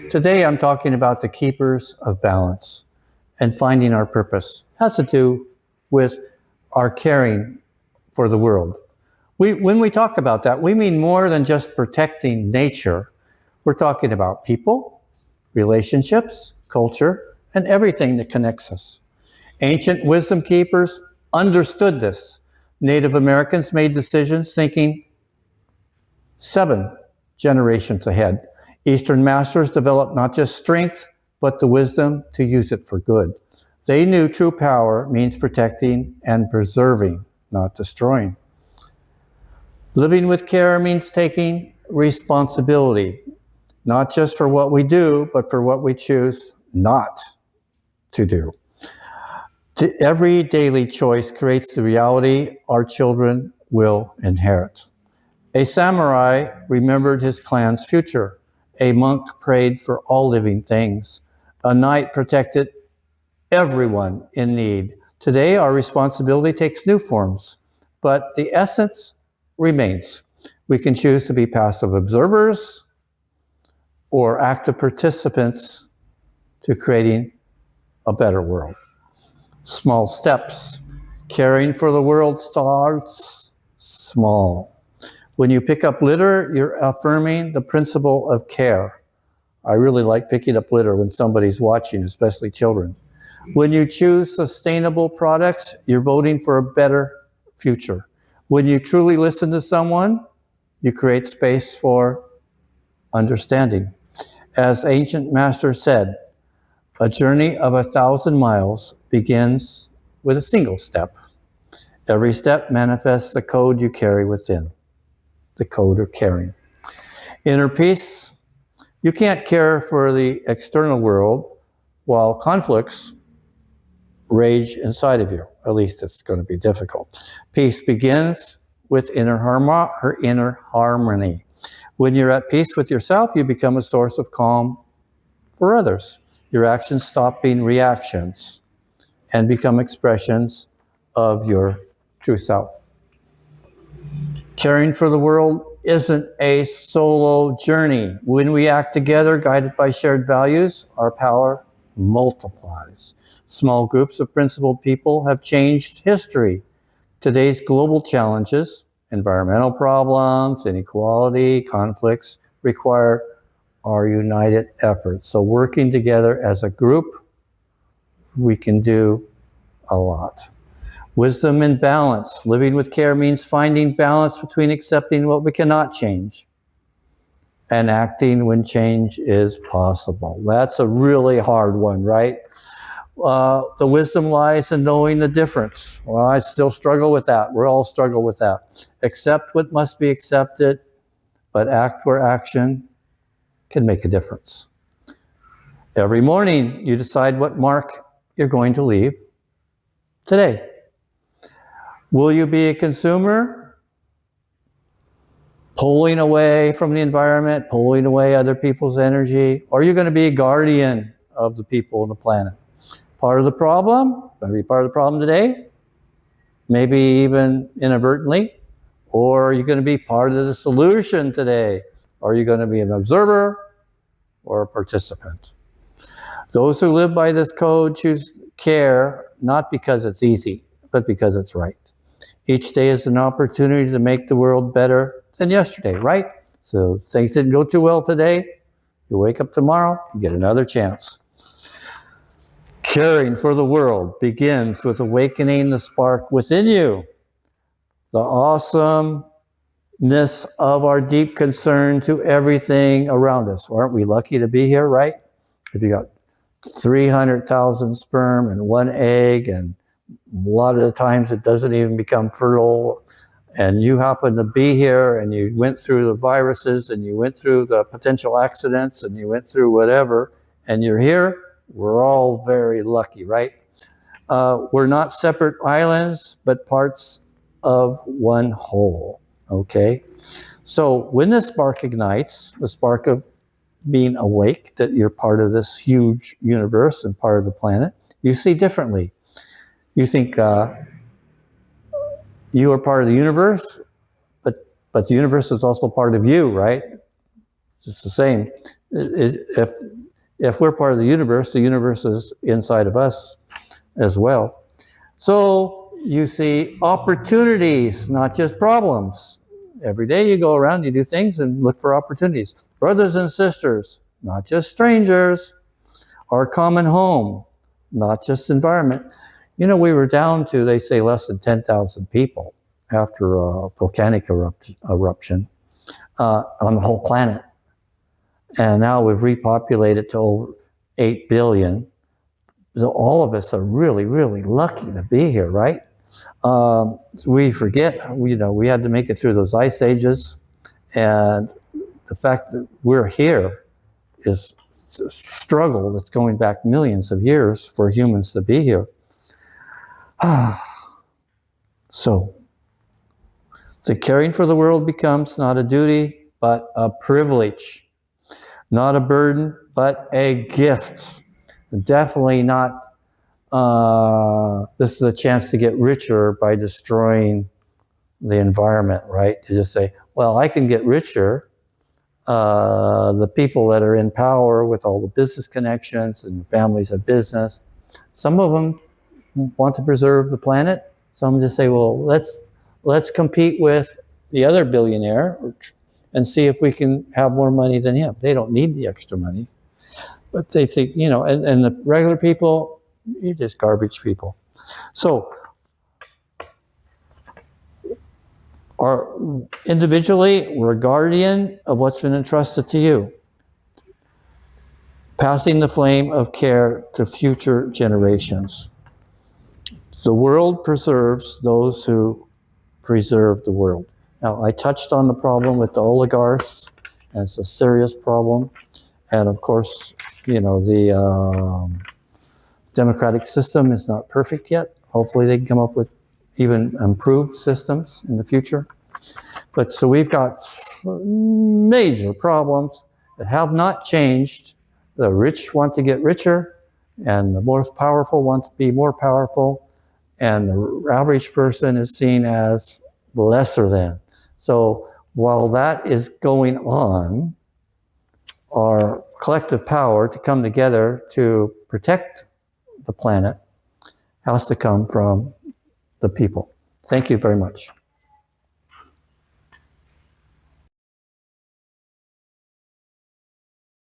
Today I'm talking about the keepers of balance and finding our purpose. It has to do with our caring for the world. When we talk about that, we mean more than just protecting nature. We're talking about people, relationships, culture, and everything that connects us. Ancient wisdom keepers understood this. Native Americans made decisions thinking 7 generations ahead. Eastern masters developed not just strength, but the wisdom to use it for good. They knew true power means protecting and preserving, not destroying. Living with care means taking responsibility, not just for what we do, but for what we choose not to do. Every daily choice creates the reality our children will inherit. A samurai remembered his clan's future. A monk prayed for all living things. A knight protected everyone in need. Today, our responsibility takes new forms, but the essence remains. We can choose to be passive observers or active participants to creating a better world. Small steps. Caring for the world starts small. When you pick up litter, you're affirming the principle of care. I really like picking up litter when somebody's watching, especially children. When you choose sustainable products, you're voting for a better future. When you truly listen to someone, you create space for understanding. As ancient masters said, a journey of 1,000 miles begins with a single step. Every step manifests the code you carry within, the code of caring. Inner peace. You can't care for the external world while conflicts rage inside of you. At least it's going to be difficult. Peace begins with inner harmony. When you're at peace with yourself, you become a source of calm for others. Your actions stop being reactions and become expressions of your true self. Caring for the world isn't a solo journey. When we act together, guided by shared values, our power multiplies. Small groups of principled people have changed history. Today's global challenges, environmental problems, inequality, conflicts, require our united efforts. So working together as a group, we can do a lot. Wisdom and balance. Living with care means finding balance between accepting what we cannot change and acting when change is possible. That's a really hard one, right? The wisdom lies in knowing the difference. Well, I still struggle with that. We all struggle with that. Accept what must be accepted, but act where action can make a difference. Every morning, you decide what mark you're going to leave today. Will you be a consumer, pulling away from the environment, pulling away other people's energy? Or are you going to be a guardian of the people on the planet? Part of the problem, going to be part of the problem today, maybe even inadvertently, or are you going to be part of the solution today? Are you going to be an observer or a participant? Those who live by this code choose care, not because it's easy, but because it's right. Each day is an opportunity to make the world better than yesterday, right? So things didn't go too well today. You wake up tomorrow, you get another chance. Caring for the world begins with awakening the spark within you. The awesomeness of our deep concern to everything around us. Aren't we lucky to be here, right? If you got 300,000 sperm and 1 egg, and a lot of the times it doesn't even become fertile, and you happen to be here and you went through the viruses and you went through the potential accidents and you went through whatever, and you're here, we're all very lucky, right? We're not separate islands, but parts of one whole, okay? So when the spark ignites, the spark of being awake, that you're part of this huge universe and part of the planet, you see differently. You think you are part of the universe, but the universe is also part of you, right? It's the same. If we're part of the universe is inside of us as well. So you see opportunities, not just problems. Every day you go around, you do things and look for opportunities. Brothers and sisters, not just strangers. Our common home, not just environment. You know, we were down to, they say, less than 10,000 people after a volcanic eruption on the whole planet. And now we've repopulated to over 8 billion. So all of us are really, really lucky to be here, right? We forget, you know, we had to make it through those ice ages. And the fact that we're here is a struggle that's going back millions of years for humans to be here. So, the caring for the world becomes not a duty, but a privilege. Not a burden, but a gift. Definitely not, this is a chance to get richer by destroying the environment, right? To just say, well, I can get richer. The people that are in power with all the business connections and families of business, some of them want to preserve the planet. Some just say, well, let's compete with the other billionaire and see if we can have more money than him. They don't need the extra money. But they think, you know, and the regular people, you're just garbage people. So, individually, we're a guardian of what's been entrusted to you. Passing the flame of care to future generations. The world preserves those who preserve the world. Now, I touched on the problem with the oligarchs, and it's a serious problem. And of course, you know, the democratic system is not perfect yet. Hopefully they can come up with even improved systems in the future. But so we've got major problems that have not changed. The rich want to get richer, and the most powerful want to be more powerful, and the average person is seen as lesser than. So while that is going on, our collective power to come together to protect the planet has to come from the people. Thank you very much.